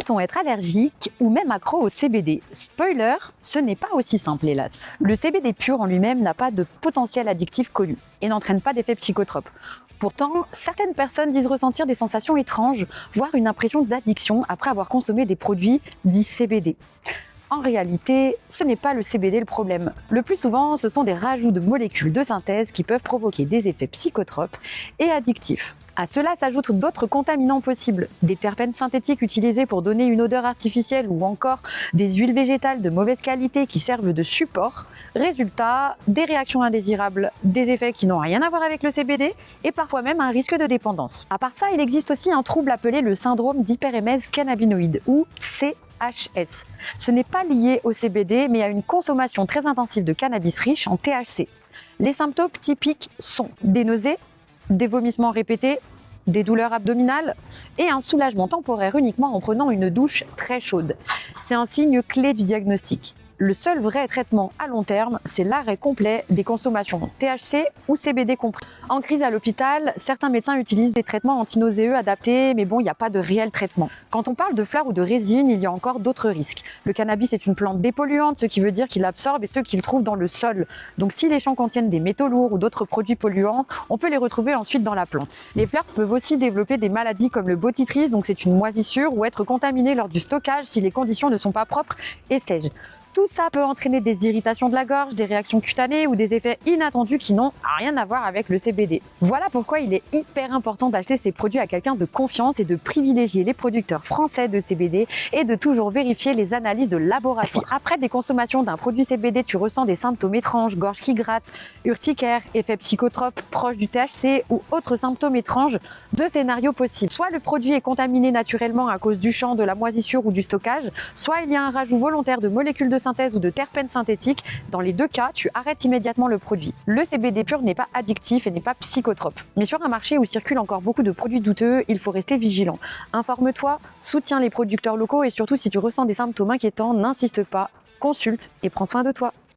Peut-on être allergique ou même accro au CBD? Spoiler, ce n'est pas aussi simple hélas. Le CBD pur en lui-même n'a pas de potentiel addictif connu et n'entraîne pas d'effet psychotrope. Pourtant, certaines personnes disent ressentir des sensations étranges, voire une impression d'addiction après avoir consommé des produits dits CBD. En réalité, ce n'est pas le CBD le problème. Le plus souvent, ce sont des rajouts de molécules de synthèse qui peuvent provoquer des effets psychotropes et addictifs. À cela s'ajoutent d'autres contaminants possibles, des terpènes synthétiques utilisés pour donner une odeur artificielle ou encore des huiles végétales de mauvaise qualité qui servent de support. Résultat, des réactions indésirables, des effets qui n'ont rien à voir avec le CBD et parfois même un risque de dépendance. À part ça, il existe aussi un trouble appelé le syndrome d'hyperémèse cannabinoïde ou CHS. Ce n'est pas lié au CBD mais à une consommation très intensive de cannabis riche en THC. Les symptômes typiques sont des nausées, des vomissements répétés, des douleurs abdominales et un soulagement temporaire uniquement en prenant une douche très chaude. C'est un signe clé du diagnostic. Le seul vrai traitement à long terme, c'est l'arrêt complet des consommations THC ou CBD compris. En crise à l'hôpital, certains médecins utilisent des traitements antinauséeux adaptés, mais bon, il n'y a pas de réel traitement. Quand on parle de fleurs ou de résine, il y a encore d'autres risques. Le cannabis est une plante dépolluante, ce qui veut dire qu'il absorbe et ce qu'il trouve dans le sol. Donc si les champs contiennent des métaux lourds ou d'autres produits polluants, on peut les retrouver ensuite dans la plante. Les fleurs peuvent aussi développer des maladies comme le botrytis, donc c'est une moisissure, ou être contaminées lors du stockage si les conditions ne sont pas propres et sèches. Tout ça peut entraîner des irritations de la gorge, des réactions cutanées ou des effets inattendus qui n'ont rien à voir avec le CBD. Voilà pourquoi il est hyper important d'acheter ces produits à quelqu'un de confiance et de privilégier les producteurs français de CBD et de toujours vérifier les analyses de laboratoire. Si après des consommations d'un produit CBD, tu ressens des symptômes étranges, gorge qui gratte, urticaire, effets psychotropes proches du THC ou autres symptômes étranges, deux scénarios possibles. Soit le produit est contaminé naturellement à cause du champ, de la moisissure ou du stockage, soit il y a un rajout volontaire de molécules de synthèse ou de terpènes synthétiques. Dans les deux cas, tu arrêtes immédiatement le produit. Le CBD pur n'est pas addictif et n'est pas psychotrope. Mais sur un marché où circulent encore beaucoup de produits douteux, il faut rester vigilant. Informe-toi, soutiens les producteurs locaux et surtout si tu ressens des symptômes inquiétants, n'insiste pas, consulte et prends soin de toi.